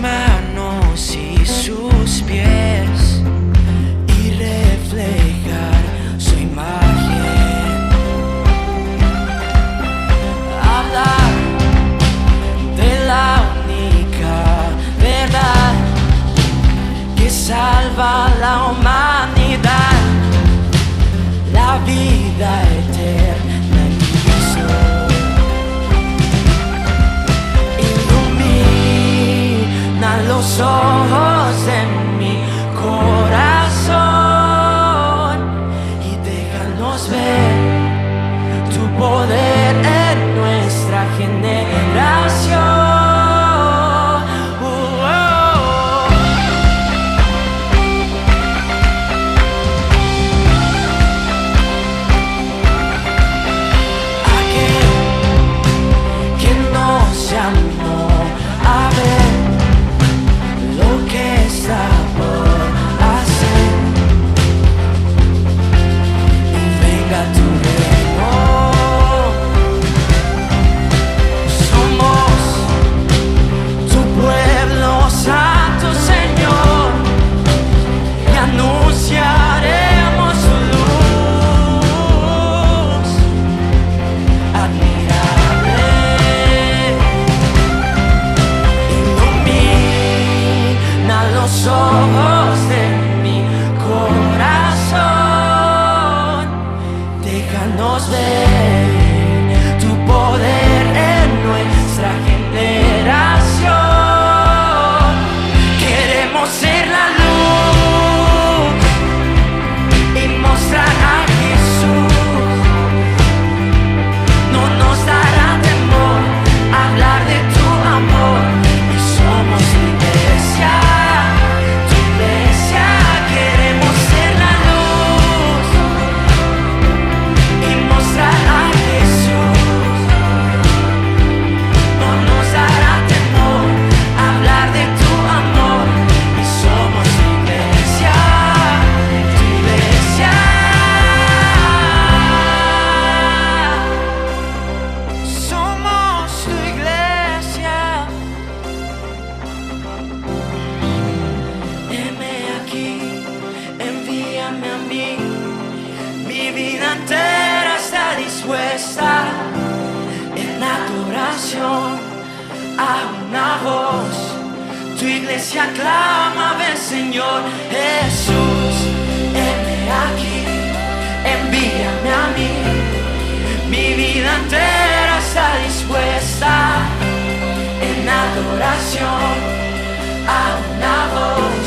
manos y sus pies y reflejar su imagen. Hablar de la única verdad que salva a la humanidad, la vida eterna en Cristo. Los ojos de mi corazón y déjanos ver tu poder en nuestra generación. Aquel que nos llamó a ver lo que está por hacer, y venga tu reino. Somos tu pueblo santo, Señor, y anunciaremos su luz admirable. Los ojos de mi corazón, déjanos ver tu poder en nuestra generación. Queremos ser la luz y mostrar a Jesús. No nos dará temor hablar de tu amor, y somos tu iglesia. Mi vida entera está dispuesta en adoración a una voz. Tu iglesia clama, ven Señor Jesús. Heme aquí, envíame a mí. Mi vida entera está dispuesta en adoración a una voz.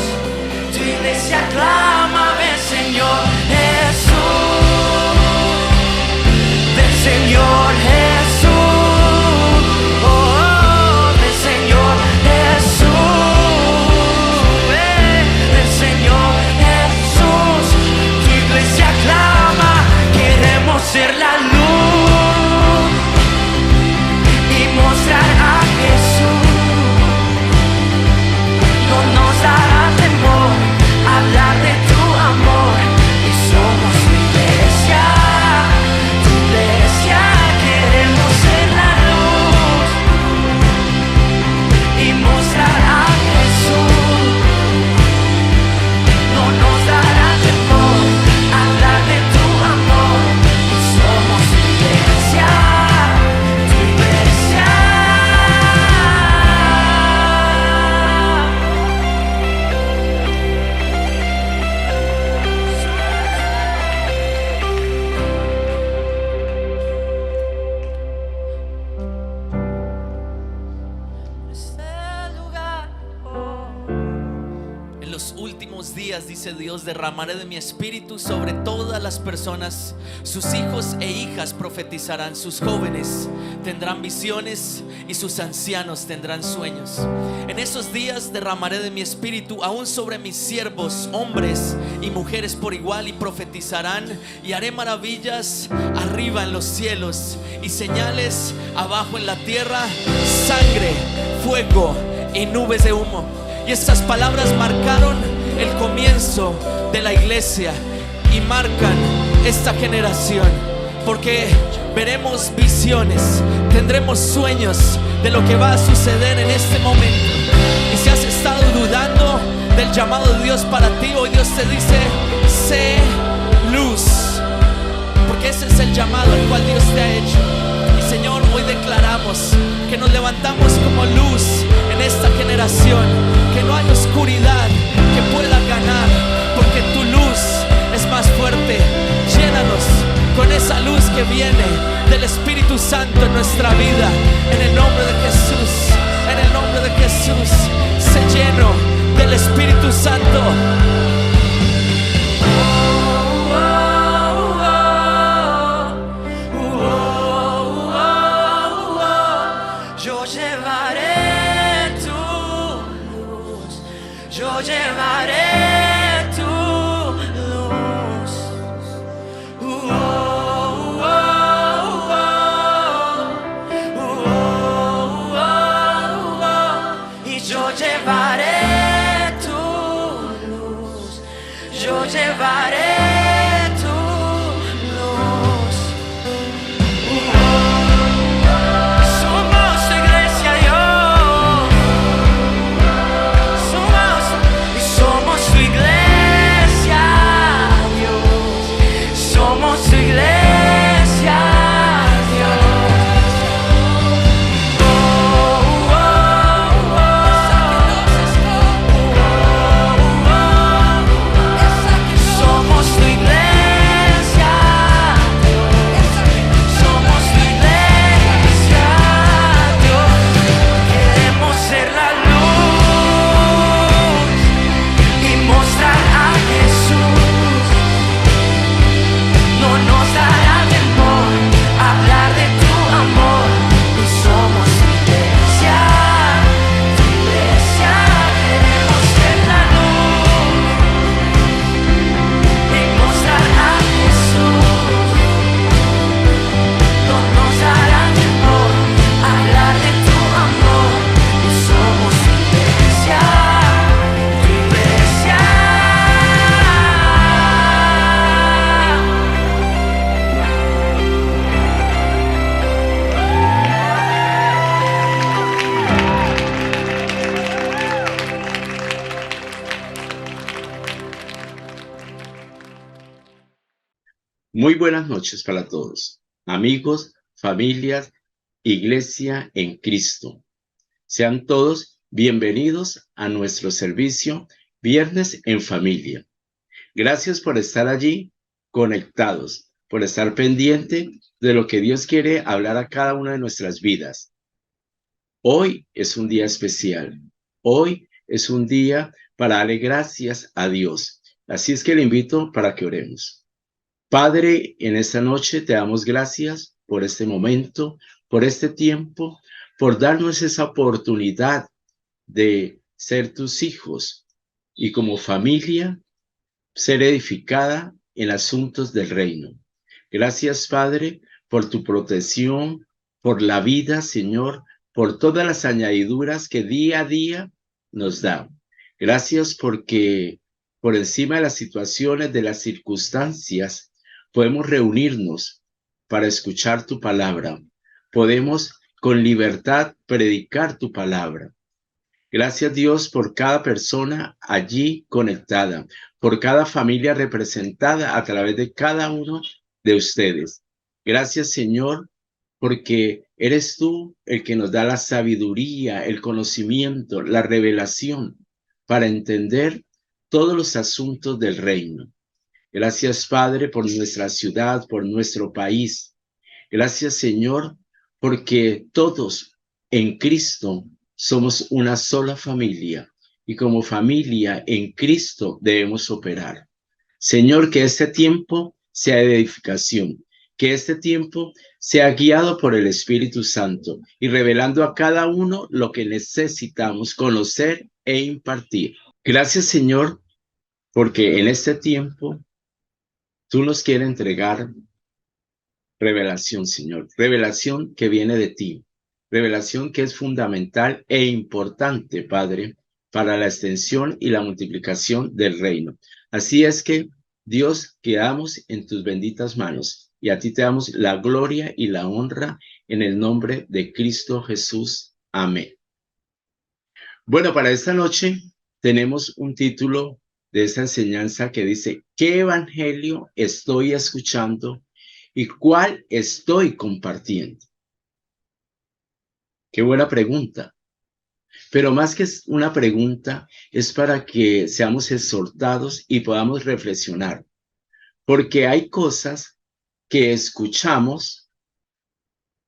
Tu iglesia clama, ven Señor Jesús, ven Señor Jesús, oh, ven Señor Jesús, ven Señor Jesús. Tu iglesia clama, queremos ser la luz y mostrar a Jesús. No nos dará temor hablar de tu amor, y somos tu iglesia, queremos ser la luz y mostrar a Jesús. No nos dará temor hablar de tu amor, y somos tu iglesia, tu iglesia. En los últimos días, dice Dios, derramaré de mi espíritu sobre todas las personas. Sus hijos e hijas profetizarán, sus jóvenes tendrán visiones y sus ancianos tendrán sueños. En esos días derramaré de mi espíritu aún sobre mis siervos, hombres y mujeres por igual, y profetizarán, y haré maravillas arriba en los cielos y señales abajo en la tierra, sangre, fuego y nubes de humo. Y estas palabras marcaron el comienzo de la iglesia y marcan esta generación, porque veremos visiones, tendremos sueños de lo que va a suceder en este momento. Y si haces llamado de Dios para ti. Hoy Dios te dice: sé luz, porque ese es el llamado al cual Dios te ha hecho. Y Señor, hoy declaramos que nos levantamos como luz en esta generación, que no hay oscuridad que pueda ganar, porque tu luz es más fuerte. Llénanos con esa luz que viene del Espíritu Santo en nuestra vida, en el nombre de Jesús, en el nombre de Jesús. Sé lleno del Espíritu Santo. Yo llevaré tu luz, yo llevaré tu luz. Y yo llevaré tu luz, yo llevaré tu luz. Somos tu iglesia, Dios. Somos tu iglesia, Dios. Somos tu iglesia, Dios. Somos tu iglesia, Dios. Somos tu iglesia, Dios. Queremos ser la luz y mostrar a Jesús. No nos dará temor hablar de tu amor. Y somos tu iglesia, tu iglesia. Queremos ser la luz y mostrar a Jesús. No nos dará temor hablar de tu amor. Y somos tu iglesia, tu iglesia. Muy buenas noches para todos, amigos, familias, iglesia en Cristo. Sean todos bienvenidos a nuestro servicio Viernes en Familia. Gracias por estar allí conectados, por estar pendiente de lo que Dios quiere hablar a cada una de nuestras vidas. Hoy es un día especial. Hoy es un día para darle gracias a Dios. Así es que le invito para que oremos. Padre, en esta noche te damos gracias por este momento, por este tiempo, por darnos esa oportunidad de ser tus hijos y como familia ser edificada en asuntos del reino. Gracias, Padre, por tu protección, por la vida, Señor, por todas las añadiduras que día a día nos da. Gracias porque por encima de las situaciones, de las circunstancias, podemos reunirnos para escuchar tu palabra. Podemos con libertad predicar tu palabra. Gracias, Dios, por cada persona allí conectada, por cada familia representada a través de cada uno de ustedes. Gracias, Señor, porque eres tú el que nos da la sabiduría, el conocimiento, la revelación para entender todos los asuntos del reino. Gracias, Padre, por nuestra ciudad, por nuestro país. Gracias, Señor, porque todos en Cristo somos una sola familia y como familia en Cristo debemos operar. Señor, que este tiempo sea de edificación, que este tiempo sea guiado por el Espíritu Santo y revelando a cada uno lo que necesitamos conocer e impartir. Gracias, Señor, porque en este tiempo tú nos quieres entregar revelación, Señor, revelación que viene de ti, revelación que es fundamental e importante, Padre, para la extensión y la multiplicación del reino. Así es que, Dios, quedamos en tus benditas manos y a ti te damos la gloria y la honra en el nombre de Cristo Jesús. Amén. Bueno, para esta noche tenemos un título de esta enseñanza que dice, ¿qué evangelio estoy escuchando y cuál estoy compartiendo? Qué buena pregunta. Pero más que una pregunta, es para que seamos exhortados y podamos reflexionar. Porque hay cosas que escuchamos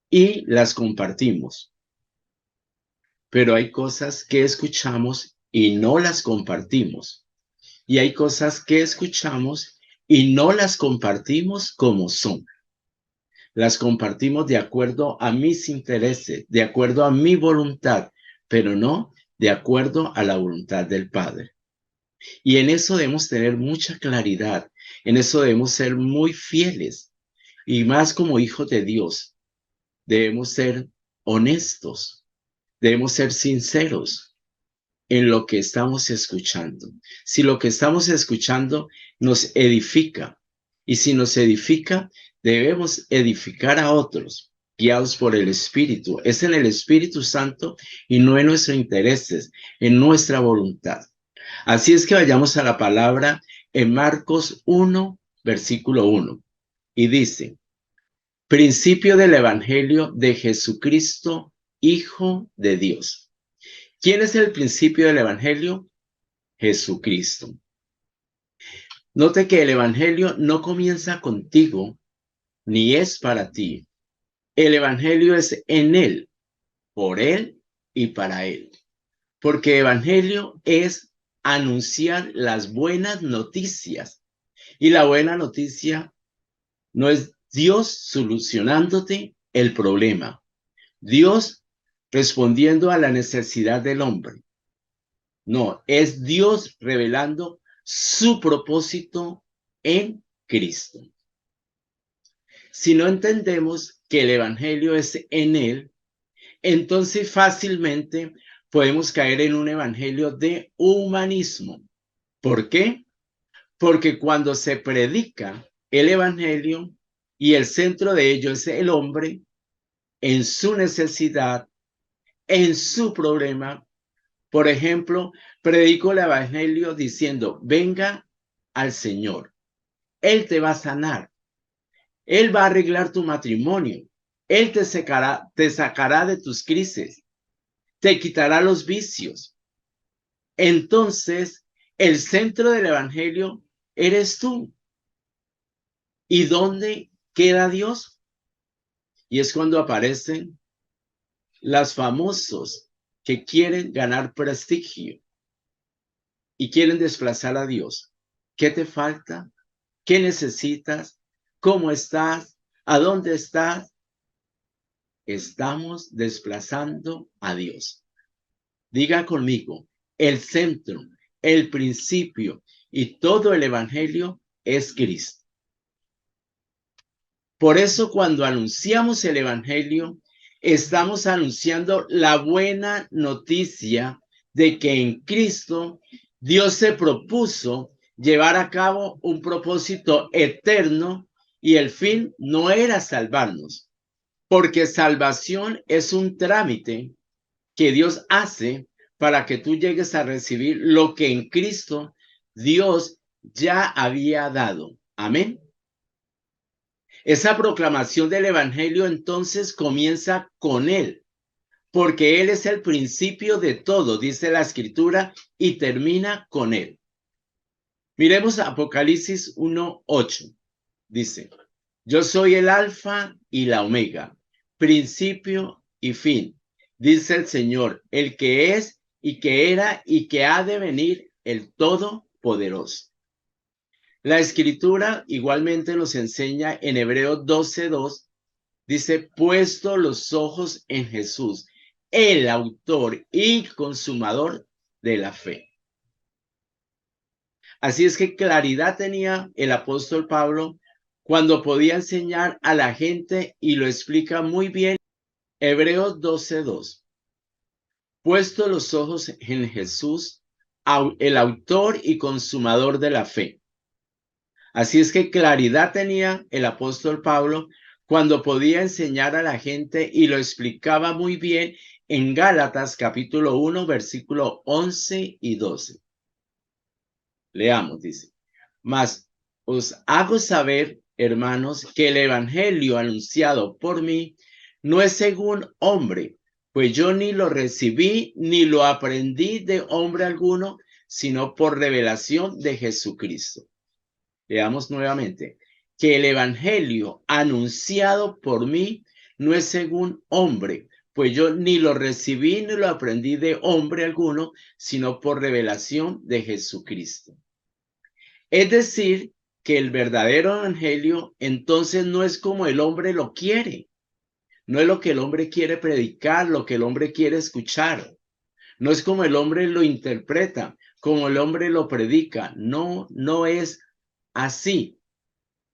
y las compartimos. Pero hay cosas que escuchamos y no las compartimos. Y hay cosas que escuchamos y no las compartimos como son. Las compartimos de acuerdo a mis intereses, de acuerdo a mi voluntad, pero no de acuerdo a la voluntad del Padre. Y en eso debemos tener mucha claridad, en eso debemos ser muy fieles y más como hijos de Dios. Debemos ser honestos, debemos ser sinceros en lo que estamos escuchando. Si lo que estamos escuchando nos edifica y si nos edifica, debemos edificar a otros guiados por el Espíritu. Es en el Espíritu Santo y no en nuestros intereses, en nuestra voluntad. Así es que vayamos a la palabra en Marcos 1, versículo 1. Y dice, principio del Evangelio de Jesucristo, Hijo de Dios. ¿Quién es el principio del Evangelio? Jesucristo. Note que el Evangelio no comienza contigo, ni es para ti. El Evangelio es en Él, por Él y para Él. Porque Evangelio es anunciar las buenas noticias. Y la buena noticia no es Dios solucionándote el problema. Dios respondiendo a la necesidad del hombre. No, es Dios revelando su propósito en Cristo. Si no entendemos que el Evangelio es en Él, entonces fácilmente podemos caer en un evangelio de humanismo. ¿Por qué? Porque cuando se predica el evangelio y el centro de ello es el hombre, en su necesidad, en su problema, por ejemplo, predico el evangelio diciendo, venga al Señor, Él te va a sanar, Él va a arreglar tu matrimonio, Él te sacará de tus crisis, te quitará los vicios. Entonces, el centro del evangelio eres tú. ¿Y dónde queda Dios? Y es cuando aparecen los famosos que quieren ganar prestigio y quieren desplazar a Dios. ¿Qué te falta? ¿Qué necesitas? ¿Cómo estás? ¿A dónde estás? Estamos desplazando a Dios. Diga conmigo, el centro, el principio y todo el evangelio es Cristo. Por eso cuando anunciamos el evangelio, estamos anunciando la buena noticia de que en Cristo Dios se propuso llevar a cabo un propósito eterno y el fin no era salvarnos, porque salvación es un trámite que Dios hace para que tú llegues a recibir lo que en Cristo Dios ya había dado. Amén. Esa proclamación del evangelio entonces comienza con Él, porque Él es el principio de todo, dice la Escritura, y termina con Él. Miremos Apocalipsis 1:8. Dice, yo soy el alfa y la omega, principio y fin, dice el Señor, el que es y que era y que ha de venir, el Todopoderoso. La Escritura igualmente nos enseña en Hebreos 12:2, dice, puesto los ojos en Jesús, el autor y consumador de la fe. Así es que claridad tenía el apóstol Pablo cuando podía enseñar a la gente y lo explica muy bien. Hebreos 12:2. Puesto los ojos en Jesús, el autor y consumador de la fe. Así es que claridad tenía el apóstol Pablo cuando podía enseñar a la gente y lo explicaba muy bien en Gálatas capítulo 1, versículo 11 y 12. Leamos, dice. Mas os hago saber, hermanos, que el evangelio anunciado por mí no es según hombre, pues yo ni lo recibí ni lo aprendí de hombre alguno, sino por revelación de Jesucristo. Leamos nuevamente, que el evangelio anunciado por mí no es según hombre, pues yo ni lo recibí ni lo aprendí de hombre alguno, sino por revelación de Jesucristo. Es decir, que el verdadero evangelio entonces no es como el hombre lo quiere, no es lo que el hombre quiere predicar, lo que el hombre quiere escuchar, no es como el hombre lo interpreta, como el hombre lo predica, no, no es así.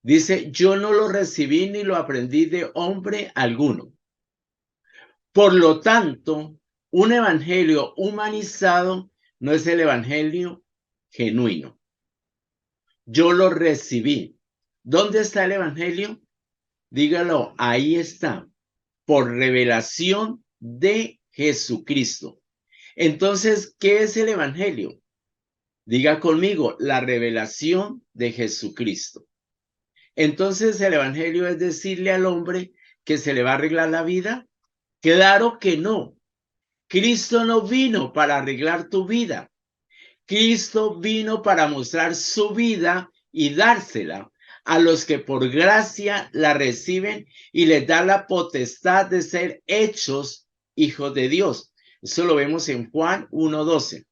Dice, yo no lo recibí ni lo aprendí de hombre alguno. Por lo tanto, un evangelio humanizado no es el evangelio genuino. Yo lo recibí. ¿Dónde está el evangelio? Dígalo, ahí está, por revelación de Jesucristo. Entonces, ¿qué es el evangelio? Diga conmigo, la revelación de Jesucristo. Entonces, el evangelio es decirle al hombre que se le va a arreglar la vida. Claro que no. Cristo no vino para arreglar tu vida. Cristo vino para mostrar su vida y dársela a los que por gracia la reciben y les da la potestad de ser hechos hijos de Dios. Eso lo vemos en Juan 1:12.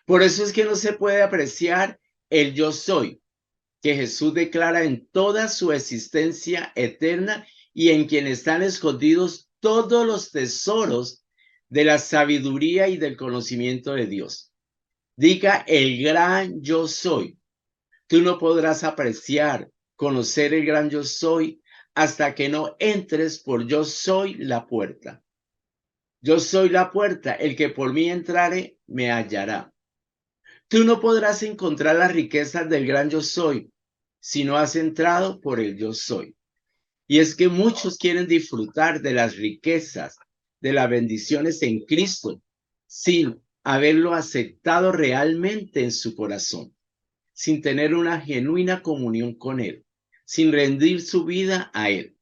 Por eso es que no se puede apreciar el yo soy, que Jesús declara en toda su existencia eterna y en quien están escondidos todos los tesoros de la sabiduría y del conocimiento de Dios. Diga el gran yo soy. Tú no podrás apreciar, conocer el gran yo soy hasta que no entres por yo soy la puerta. Yo soy la puerta, el que por mí entrare me hallará. Tú no podrás encontrar las riquezas del gran yo soy si no has entrado por el yo soy. Y es que muchos quieren disfrutar de las riquezas, de las bendiciones en Cristo, sin haberlo aceptado realmente en su corazón, sin tener una genuina comunión con Él, sin rendir su vida a Él.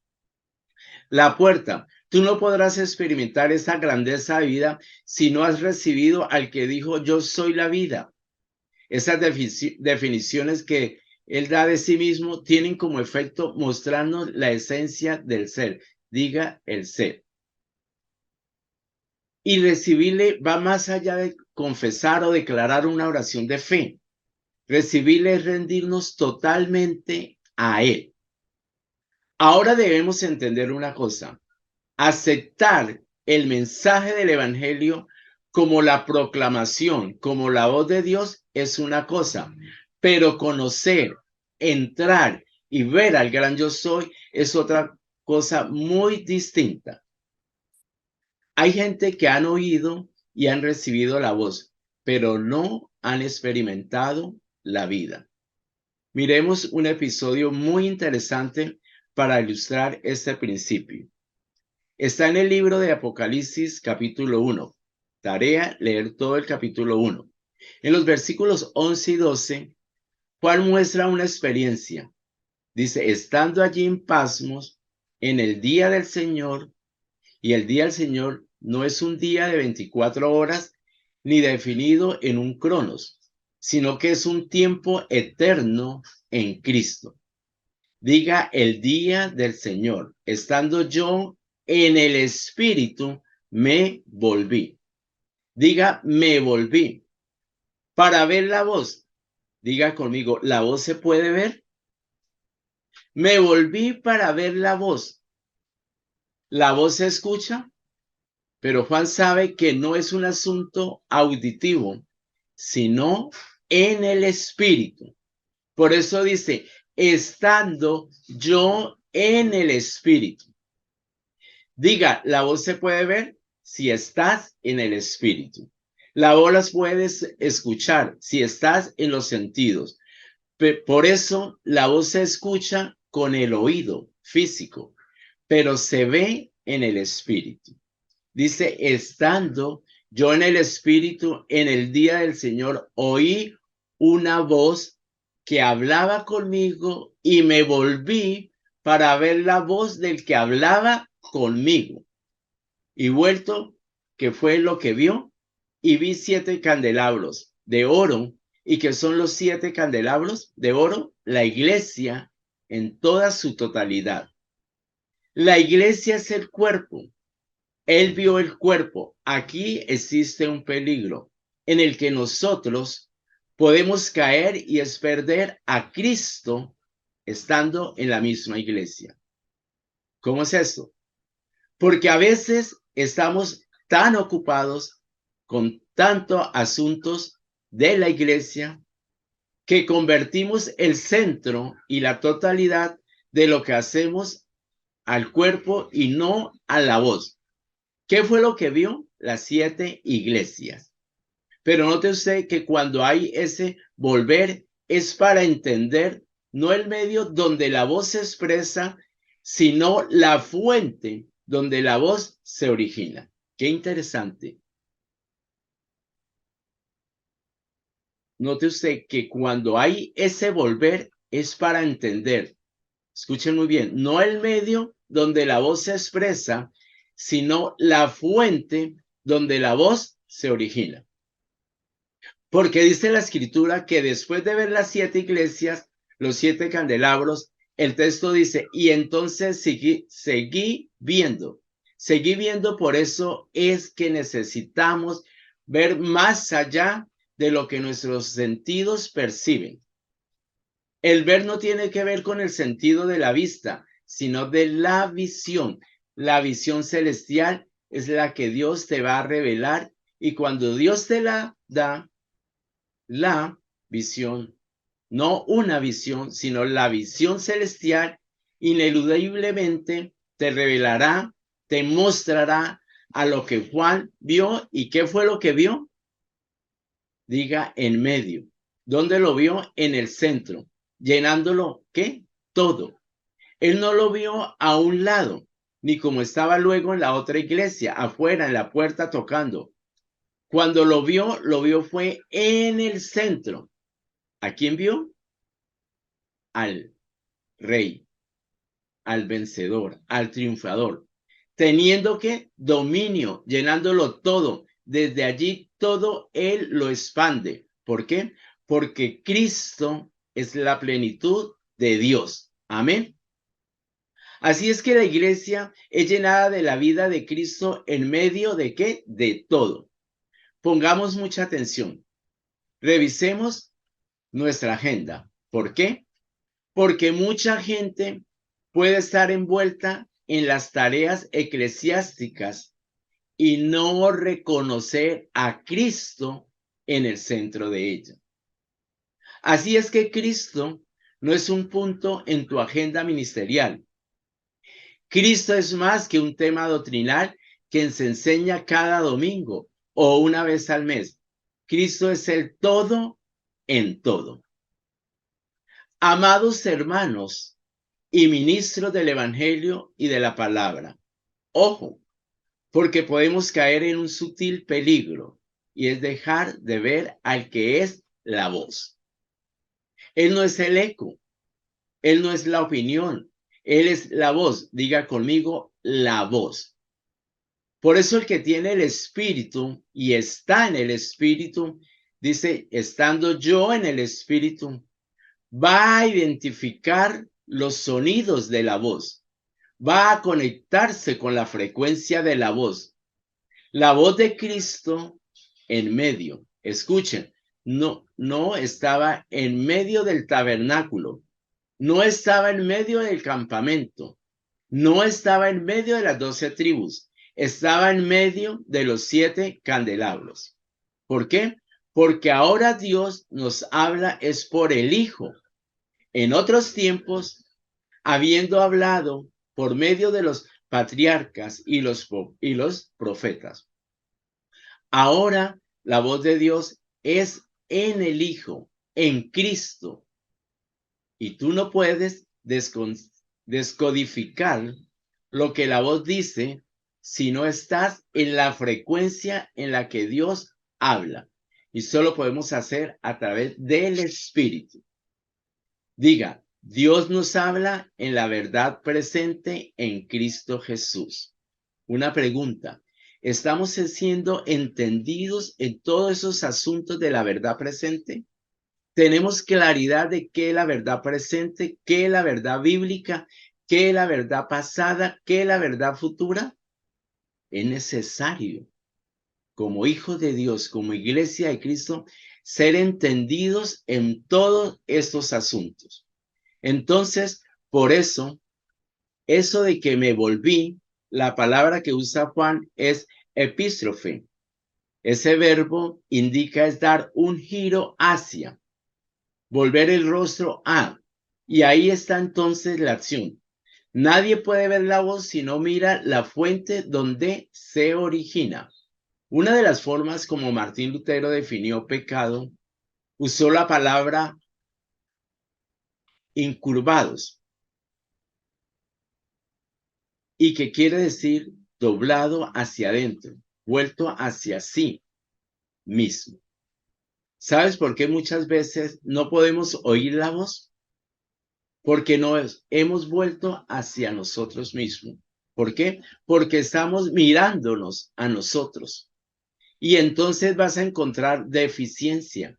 La puerta. Tú no podrás experimentar esa grandeza de vida si no has recibido al que dijo yo soy la vida. Esas definiciones que Él da de sí mismo tienen como efecto mostrarnos la esencia del ser. Diga el ser. Y recibirle va más allá de confesar o declarar una oración de fe. Recibirle es rendirnos totalmente a Él. Ahora debemos entender una cosa. Aceptar el mensaje del Evangelio como la proclamación, como la voz de Dios es una cosa, pero conocer, entrar y ver al gran yo soy es otra cosa muy distinta. Hay gente que han oído y han recibido la voz, pero no han experimentado la vida. Miremos un episodio muy interesante para ilustrar este principio. Está en el libro de Apocalipsis capítulo 1. Tarea, leer todo el capítulo 1. En los versículos 11 y 12, Juan muestra una experiencia. Dice, estando allí en Pasmos, en el día del Señor, y el día del Señor no es un día de 24 horas, ni definido en un cronos, sino que es un tiempo eterno en Cristo. Diga el día del Señor, estando yo en el Espíritu, me volví. Diga, me volví. Para ver la voz. Diga conmigo, ¿la voz se puede ver? Me volví para ver la voz. ¿La voz se escucha? Pero Juan sabe que no es un asunto auditivo, sino en el Espíritu. Por eso dice, estando yo en el Espíritu. Diga, ¿la voz se puede ver? Si estás en el Espíritu. La voz las puedes escuchar si estás en los sentidos. Por eso la voz se escucha con el oído físico, pero se ve en el Espíritu. Dice, estando yo en el Espíritu, en el día del Señor, oí una voz que hablaba conmigo y me volví para ver la voz del que hablaba conmigo. Y vuelto, que fue lo que vio, y vi 7 candelabros de oro, y que son los 7 candelabros de oro, la iglesia en toda su totalidad. La iglesia es el cuerpo. Él vio el cuerpo. Aquí existe un peligro en el que nosotros podemos caer y es perder a Cristo estando en la misma iglesia. ¿Cómo es eso? Porque a veces estamos tan ocupados con tantos asuntos de la iglesia que convertimos el centro y la totalidad de lo que hacemos al cuerpo y no a la voz. ¿Qué fue lo que vio? Las 7 iglesias. Pero note usted que cuando hay ese volver es para entender no el medio donde la voz se expresa, sino la fuente donde la voz se origina. Qué interesante. Note usted que cuando hay ese volver es para entender, escuchen muy bien, no el medio donde la voz se expresa, sino la fuente donde la voz se origina. Porque dice la escritura que después de ver las 7 iglesias, los 7 candelabros, el texto dice, y entonces seguí viendo. Seguí viendo, por eso es que necesitamos ver más allá de lo que nuestros sentidos perciben. El ver no tiene que ver con el sentido de la vista, sino de la visión. La visión celestial es la que Dios te va a revelar y cuando Dios te la da, la visión, no una visión, sino la visión celestial, ineludiblemente te revelará, te mostrará a lo que Juan vio. ¿Y qué fue lo que vio? Diga en medio. ¿Dónde lo vio? En el centro, llenándolo, ¿qué? Todo. Él no lo vio a un lado, ni como estaba luego en la otra iglesia, afuera, en la puerta tocando. Cuando lo vio fue en el centro. ¿A quién vio? Al rey, al vencedor, al triunfador, teniendo que dominio, llenándolo todo. Desde allí todo él lo expande. ¿Por qué? Porque Cristo es la plenitud de Dios. Amén. Así es que la iglesia es llenada de la vida de Cristo en medio de ¿qué? De todo. Pongamos mucha atención. Revisemos nuestra agenda. ¿Por qué? Porque mucha gente puede estar envuelta en las tareas eclesiásticas y no reconocer a Cristo en el centro de ella. Así es que Cristo no es un punto en tu agenda ministerial. Cristo es más que un tema doctrinal que se enseña cada domingo o una vez al mes. Cristo es el todo en todo. Amados hermanos y ministros del Evangelio y de la palabra, ojo, porque podemos caer en un sutil peligro y es dejar de ver al que es la voz. Él no es el eco, él no es la opinión, él es la voz. Diga conmigo, la voz. Por eso el que tiene el Espíritu y está en el Espíritu, dice, estando yo en el Espíritu, va a identificar los sonidos de la voz, va a conectarse con la frecuencia de la voz de Cristo en medio. Escuchen, no estaba en medio del tabernáculo, no estaba en medio del campamento, no estaba en medio de las 12 tribus, estaba en medio de los 7 candelabros. ¿Por qué? Porque ahora Dios nos habla es por el Hijo. En otros tiempos, habiendo hablado por medio de los patriarcas y los profetas. Ahora la voz de Dios es en el Hijo, en Cristo. Y tú no puedes descodificar lo que la voz dice si no estás en la frecuencia en la que Dios habla. y solo podemos hacer a través del Espíritu. Diga, Dios nos habla en la verdad presente en Cristo Jesús. Una pregunta, ¿estamos siendo entendidos en todos esos asuntos de la verdad presente? ¿Tenemos claridad de qué es la verdad presente, qué es la verdad bíblica, qué es la verdad pasada, qué es la verdad futura? Es necesario, como hijos de Dios, como iglesia de Cristo, ser entendidos en todos estos asuntos. Entonces, por eso de que me volví, la palabra que usa Juan es epístrofe. Ese verbo indica es dar un giro hacia, volver el rostro a. Y ahí está entonces la acción. Nadie puede ver la voz si no mira la fuente donde se origina. Una de las formas como Martín Lutero definió pecado, usó la palabra incurvados, y que quiere decir doblado hacia adentro, vuelto hacia sí mismo. ¿Sabes por qué muchas veces no podemos oír la voz? Porque nos hemos vuelto hacia nosotros mismos. ¿Por qué? Porque estamos mirándonos a nosotros. Y entonces vas a encontrar deficiencia,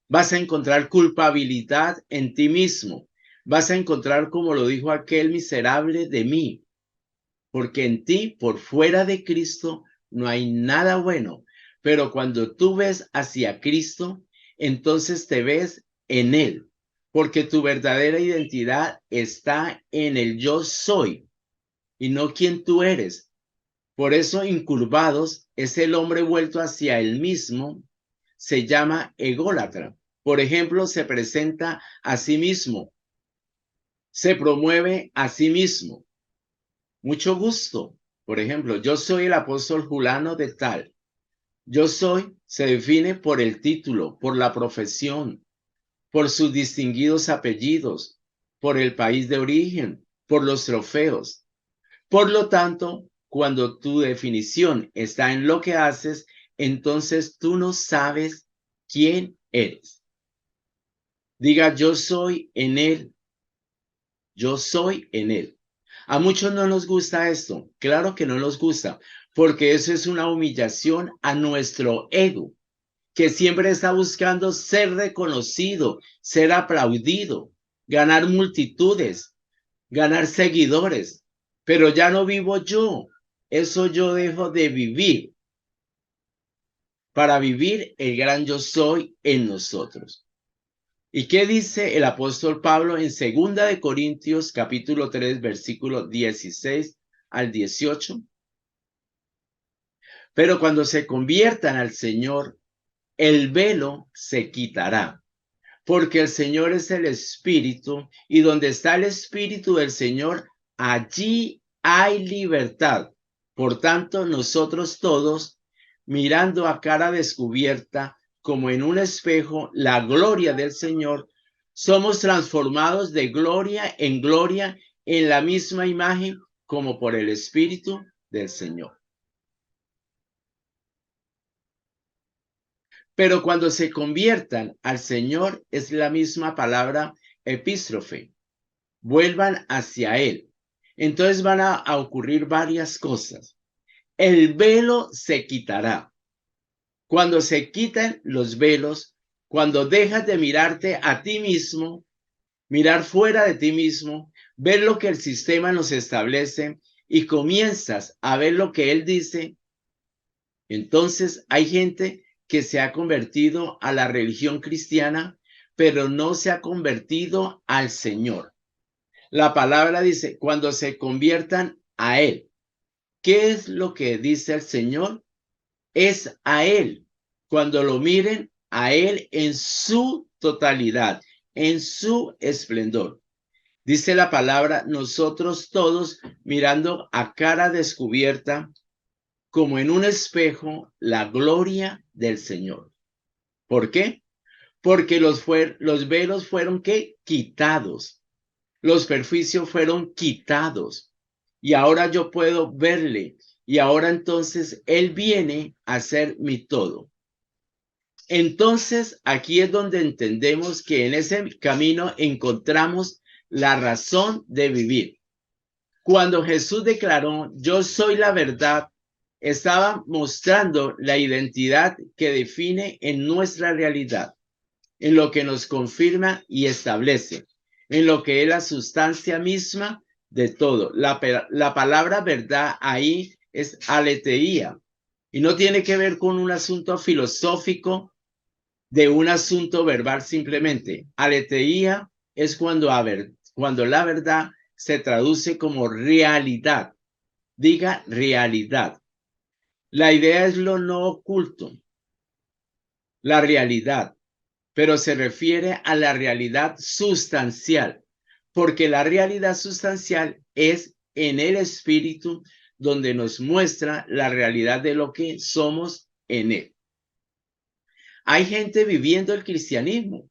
vas a encontrar culpabilidad en ti mismo, vas a encontrar, como lo dijo aquel miserable, de mí, porque en ti, por fuera de Cristo, no hay nada bueno. Pero cuando tú ves hacia Cristo, entonces te ves en Él, porque tu verdadera identidad está en el yo soy y no quien tú eres. Por eso, incurvados es el hombre vuelto hacia él mismo, se llama ególatra. Por ejemplo, se presenta a sí mismo, se promueve a sí mismo. Mucho gusto. Por ejemplo, yo soy el apóstol Julano de tal. Yo soy se define por el título, por la profesión, por sus distinguidos apellidos, por el país de origen, por los trofeos. Por lo tanto, cuando tu definición está en lo que haces, entonces tú no sabes quién eres. Diga, yo soy en él. Yo soy en él. A muchos no nos gusta esto. Claro que no nos gusta, porque eso es una humillación a nuestro ego, que siempre está buscando ser reconocido, ser aplaudido, ganar multitudes, ganar seguidores. Pero ya no vivo yo. Eso yo dejo de vivir para vivir el gran yo soy en nosotros. ¿Y qué dice el apóstol Pablo en 2 de Corintios capítulo 3 versículo 16 al 18? Pero cuando se conviertan al Señor, el velo se quitará, porque el Señor es el Espíritu, y donde está el Espíritu del Señor, allí hay libertad. Por tanto, nosotros todos, mirando a cara descubierta, como en un espejo, la gloria del Señor, somos transformados de gloria en la misma imagen, como por el Espíritu del Señor. Pero cuando se conviertan al Señor, es la misma palabra epístrofe. Vuelvan hacia Él. Entonces van a ocurrir varias cosas. El velo se quitará. Cuando se quitan los velos, cuando dejas de mirarte a ti mismo, mirar fuera de ti mismo, ver lo que el sistema nos establece y comienzas a ver lo que Él dice, entonces hay gente que se ha convertido a la religión cristiana, pero no se ha convertido al Señor. La palabra dice, cuando se conviertan a Él. ¿Qué es lo que dice el Señor? Es a Él. Cuando lo miren, a Él en su totalidad, en su esplendor. Dice la palabra, nosotros todos mirando a cara descubierta, como en un espejo, la gloria del Señor. ¿Por qué? Porque los velos fueron ¿qué? Quitados. Los perjuicios fueron quitados. Y ahora yo puedo verle. Y ahora entonces Él viene a ser mi todo. Entonces, aquí es donde entendemos que en ese camino encontramos la razón de vivir. Cuando Jesús declaró, yo soy la verdad, estaba mostrando la identidad que define en nuestra realidad, en lo que nos confirma y establece, en lo que es la sustancia misma de todo. La palabra verdad ahí es aletheía y no tiene que ver con un asunto filosófico de un asunto verbal simplemente. Aletheía es cuando la verdad se traduce como realidad. Diga realidad. La idea es lo no oculto, la realidad, pero se refiere a la realidad sustancial, porque la realidad sustancial es en el espíritu donde nos muestra la realidad de lo que somos en él. Hay gente viviendo el cristianismo,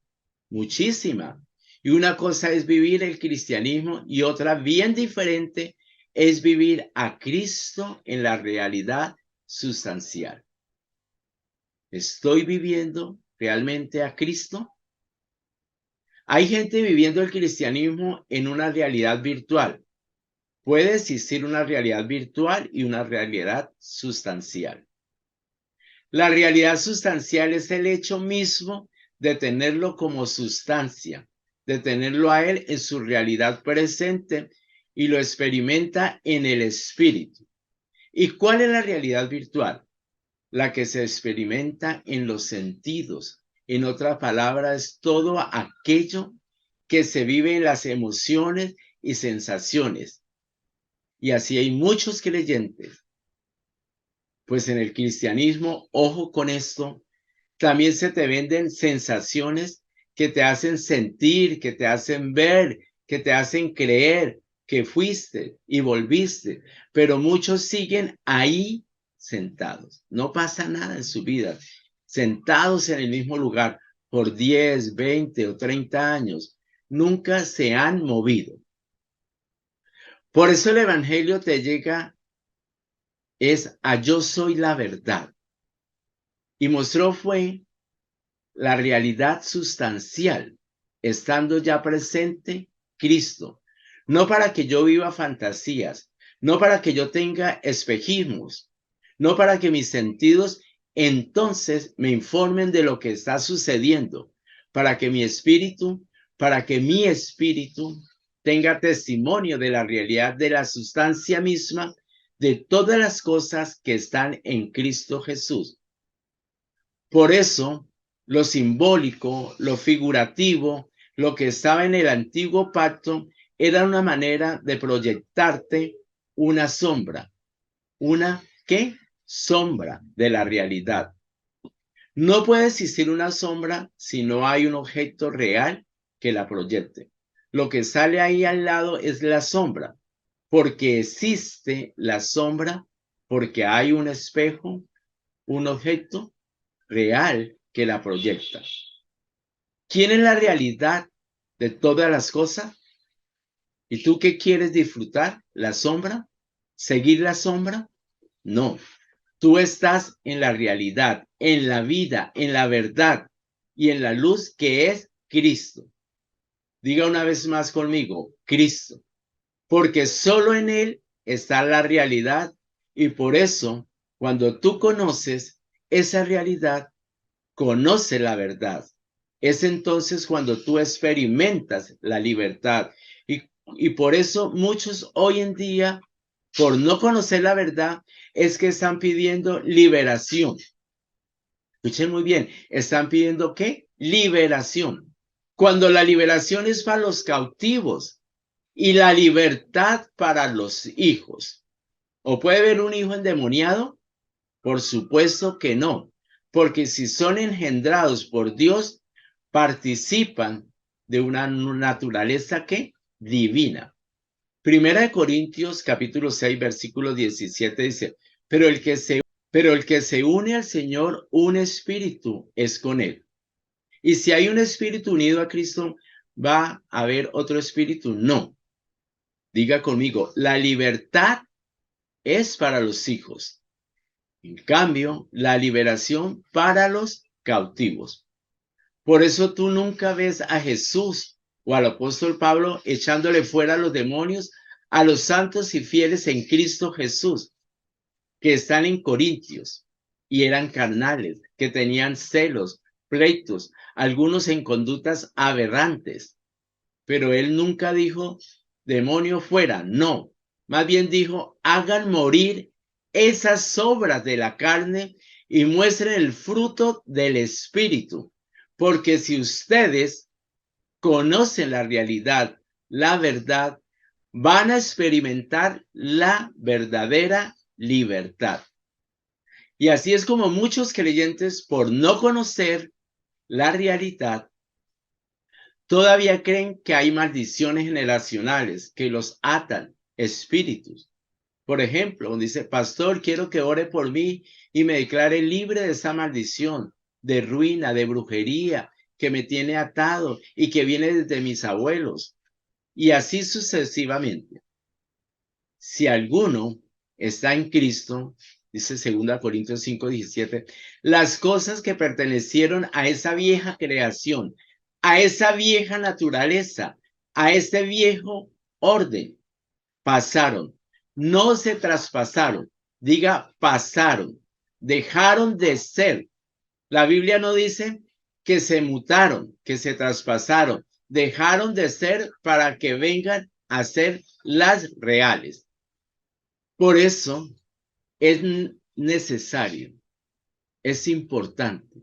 muchísima. Y una cosa es vivir el cristianismo y otra bien diferente es vivir a Cristo en la realidad sustancial. ¿Estoy viviendo realmente a Cristo? Hay gente viviendo el cristianismo en una realidad virtual. Puede existir una realidad virtual y una realidad sustancial. La realidad sustancial es el hecho mismo de tenerlo como sustancia, de tenerlo a él en su realidad presente y lo experimenta en el espíritu. ¿Y cuál es la realidad virtual? La que se experimenta en los sentidos. En otras palabras, todo aquello que se vive en las emociones y sensaciones. Y así hay muchos creyentes. Pues en el cristianismo, ojo con esto, también se te venden sensaciones que te hacen sentir, que te hacen ver, que te hacen creer que fuiste y volviste, pero muchos siguen ahí sentados. No pasa nada en su vida, sentados en el mismo lugar por 10, 20 o 30 años. Nunca se han movido. Por eso el evangelio te llega es a yo soy la verdad. Y mostró fue la realidad sustancial, estando ya presente Cristo. No para que yo viva fantasías, no para que yo tenga espejismos, no para que mis sentidos entonces me informen de lo que está sucediendo, para que mi espíritu tenga testimonio de la realidad de la sustancia misma de todas las cosas que están en Cristo Jesús. Por eso, lo simbólico, lo figurativo, lo que estaba en el antiguo pacto, era una manera de proyectarte una sombra. ¿Una qué? Sombra de la realidad. No puede existir una sombra si no hay un objeto real que la proyecte. Lo que sale ahí al lado es la sombra, porque existe la sombra, porque hay un espejo, un objeto real que la proyecta. ¿Quién es la realidad de todas las cosas? ¿Y tú qué quieres disfrutar? ¿La sombra? ¿Seguir la sombra? No. Tú estás en la realidad, en la vida, en la verdad y en la luz que es Cristo. Diga una vez más conmigo, Cristo. Porque solo en Él está la realidad y por eso, cuando tú conoces esa realidad, conoce la verdad. Es entonces cuando tú experimentas la libertad. Y por eso muchos hoy en día, por no conocer la verdad, es que están pidiendo liberación. Escuchen muy bien, están pidiendo ¿qué? Liberación. Cuando la liberación es para los cautivos y la libertad para los hijos. ¿O puede haber un hijo endemoniado? Por supuesto que no, porque si son engendrados por Dios, participan de una naturaleza que divina. Primera de Corintios capítulo 6 versículo 17 dice, pero el que se une al Señor, un espíritu es con él. Y si hay un espíritu unido a Cristo, ¿va a haber otro espíritu? No. Diga conmigo, la libertad es para los hijos. En cambio, la liberación para los cautivos. Por eso tú nunca ves a Jesús o al apóstol Pablo echándole fuera a los demonios a los santos y fieles en Cristo Jesús, que están en Corintios y eran carnales, que tenían celos, pleitos, algunos en conductas aberrantes. Pero él nunca dijo, demonio fuera, no. Más bien dijo, hagan morir esas obras de la carne y muestren el fruto del Espíritu. Porque si ustedes conocen la realidad, la verdad, van a experimentar la verdadera libertad. Y así es como muchos creyentes, por no conocer la realidad, todavía creen que hay maldiciones generacionales que los atan, espíritus. Por ejemplo, donde dice, pastor, quiero que ore por mí y me declare libre de esa maldición, de ruina, de brujería, que me tiene atado y que viene desde mis abuelos. Y así sucesivamente. Si alguno está en Cristo, dice 2 Corintios 5:17, las cosas que pertenecieron a esa vieja creación, a esa vieja naturaleza, a ese viejo orden, pasaron, no se traspasaron, diga pasaron, dejaron de ser. La Biblia no dice que se mutaron, que se traspasaron, dejaron de ser para que vengan a ser las reales. Por eso es necesario, es importante.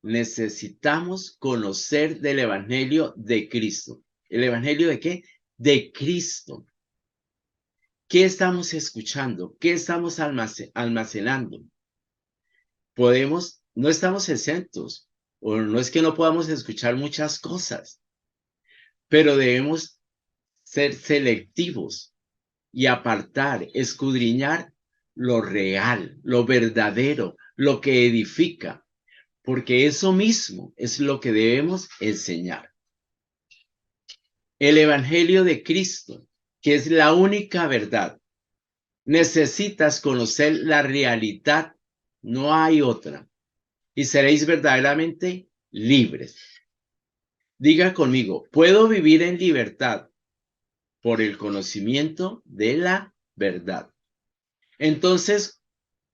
Necesitamos conocer del Evangelio de Cristo. ¿El Evangelio de qué? De Cristo. ¿Qué estamos escuchando? ¿Qué estamos almacenando? No estamos exentos, o no es que no podamos escuchar muchas cosas, pero debemos ser selectivos y apartar, escudriñar lo real, lo verdadero, lo que edifica, porque eso mismo es lo que debemos enseñar. El Evangelio de Cristo, que es la única verdad. Necesitas conocer la realidad, no hay otra, y seréis verdaderamente libres. Diga conmigo, puedo vivir en libertad por el conocimiento de la verdad. Entonces,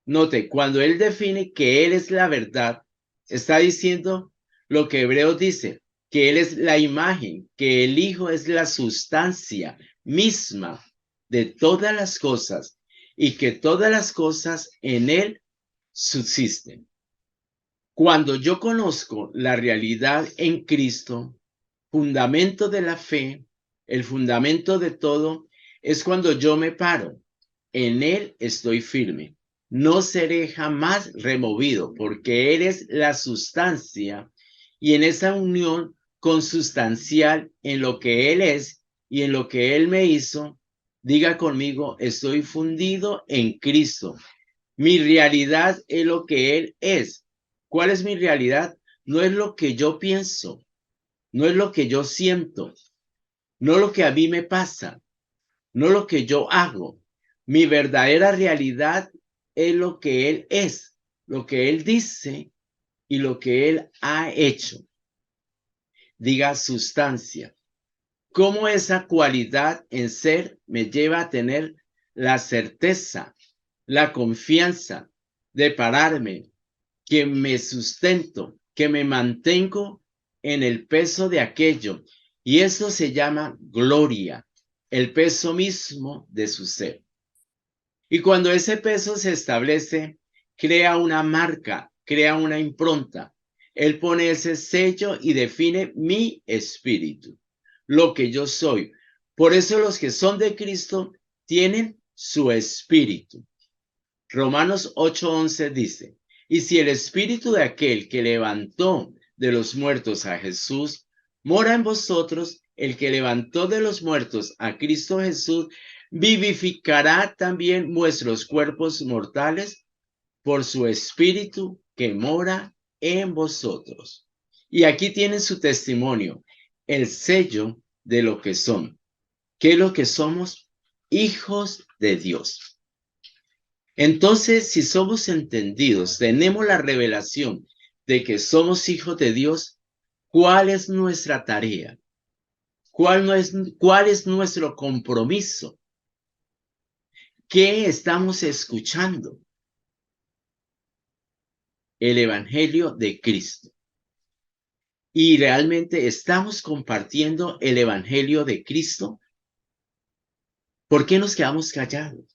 note, cuando él define que él es la verdad, está diciendo lo que Hebreos dice, que él es la imagen, que el Hijo es la sustancia misma de todas las cosas y que todas las cosas en él subsisten. Cuando yo conozco la realidad en Cristo, fundamento de la fe, el fundamento de todo, es cuando yo me paro. En él estoy firme. No seré jamás removido porque él es la sustancia y en esa unión consustancial en lo que él es y en lo que él me hizo, diga conmigo, estoy fundido en Cristo. Mi realidad es lo que él es. ¿Cuál es mi realidad? No es lo que yo pienso, no es lo que yo siento, no lo que a mí me pasa, no lo que yo hago. Mi verdadera realidad es lo que él es, lo que él dice y lo que él ha hecho. Diga sustancia. ¿Cómo esa cualidad en ser me lleva a tener la certeza, la confianza de pararme, que me sustento, que me mantengo en el peso de aquello? Y eso se llama gloria, el peso mismo de su ser. Y cuando ese peso se establece, crea una marca, crea una impronta. Él pone ese sello y define mi espíritu, lo que yo soy. Por eso los que son de Cristo tienen su espíritu. Romanos 8:11 dice, y si el espíritu de aquel que levantó de los muertos a Jesús mora en vosotros, el que levantó de los muertos a Cristo Jesús vivificará también vuestros cuerpos mortales por su espíritu que mora en vosotros. Y aquí tienen su testimonio, el sello de lo que son. ¿Qué es lo que somos? Hijos de Dios. Entonces, si somos entendidos, tenemos la revelación de que somos hijos de Dios, ¿cuál es nuestra tarea? ¿Cuál es nuestro compromiso? ¿Qué estamos escuchando? El Evangelio de Cristo. ¿Y realmente estamos compartiendo el Evangelio de Cristo? ¿Por qué nos quedamos callados?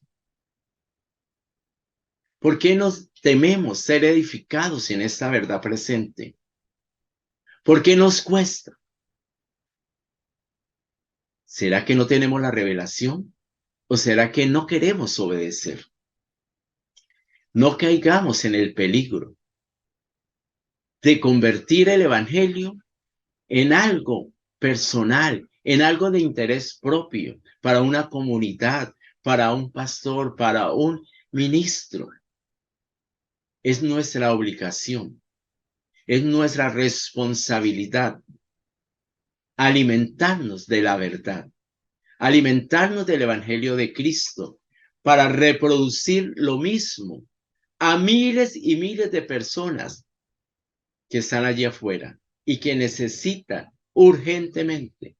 ¿Por qué nos tememos ser edificados en esta verdad presente? ¿Por qué nos cuesta? ¿Será que no tenemos la revelación? ¿O será que no queremos obedecer? No caigamos en el peligro de convertir el Evangelio en algo personal, en algo de interés propio, para una comunidad, para un pastor, para un ministro. Es nuestra obligación, es nuestra responsabilidad alimentarnos de la verdad, alimentarnos del Evangelio de Cristo, para reproducir lo mismo a miles y miles de personas que están allí afuera y que necesitan urgentemente,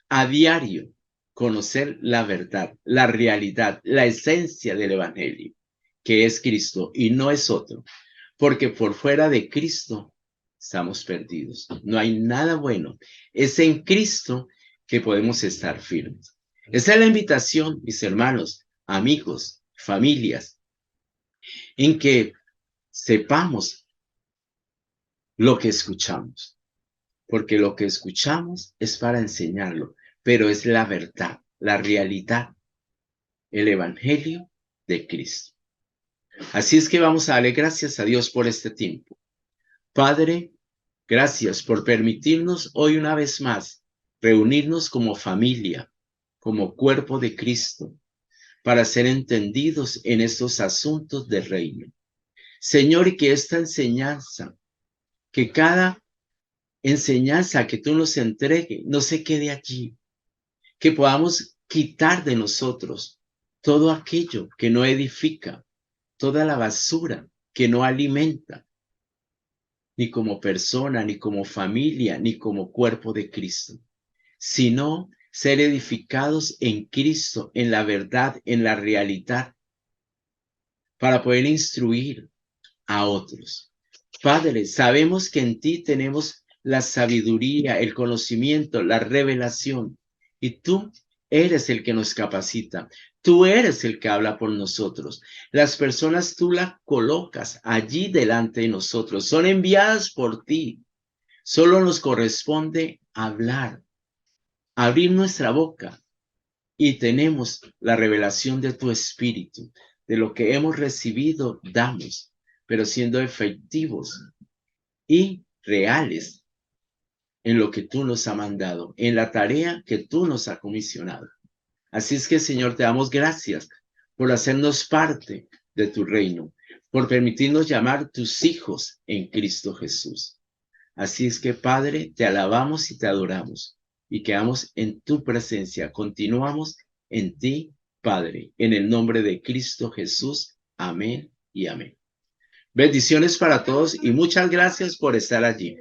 a diario, conocer la verdad, la realidad, la esencia del Evangelio, que es Cristo y no es otro, porque por fuera de Cristo estamos perdidos. No hay nada bueno. Es en Cristo que podemos estar firmes. Esa es la invitación, mis hermanos, amigos, familias, en que sepamos lo que escuchamos, porque lo que escuchamos es para enseñarlo, pero es la verdad, la realidad, el Evangelio de Cristo. Así es que vamos a darle gracias a Dios por este tiempo. Padre, gracias por permitirnos hoy una vez más reunirnos como familia, como cuerpo de Cristo, para ser entendidos en estos asuntos del reino. Señor, y que esta enseñanza, que cada enseñanza que tú nos entregues, no se quede allí, que podamos quitar de nosotros todo aquello que no edifica, toda la basura que no alimenta, ni como persona, ni como familia, ni como cuerpo de Cristo, sino ser edificados en Cristo, en la verdad, en la realidad, para poder instruir a otros. Padre, sabemos que en ti tenemos la sabiduría, el conocimiento, la revelación, y tú eres el que nos capacita. Tú eres el que habla por nosotros. Las personas tú las colocas allí delante de nosotros. Son enviadas por ti. Solo nos corresponde hablar, abrir nuestra boca, y tenemos la revelación de tu Espíritu. De lo que hemos recibido, damos, pero siendo efectivos y reales en lo que tú nos has mandado, en la tarea que tú nos has comisionado. Así es que, Señor, te damos gracias por hacernos parte de tu reino, por permitirnos llamar tus hijos en Cristo Jesús. Así es que, Padre, te alabamos y te adoramos y quedamos en tu presencia. Continuamos en ti, Padre, en el nombre de Cristo Jesús. Amén y amén. Bendiciones para todos y muchas gracias por estar allí.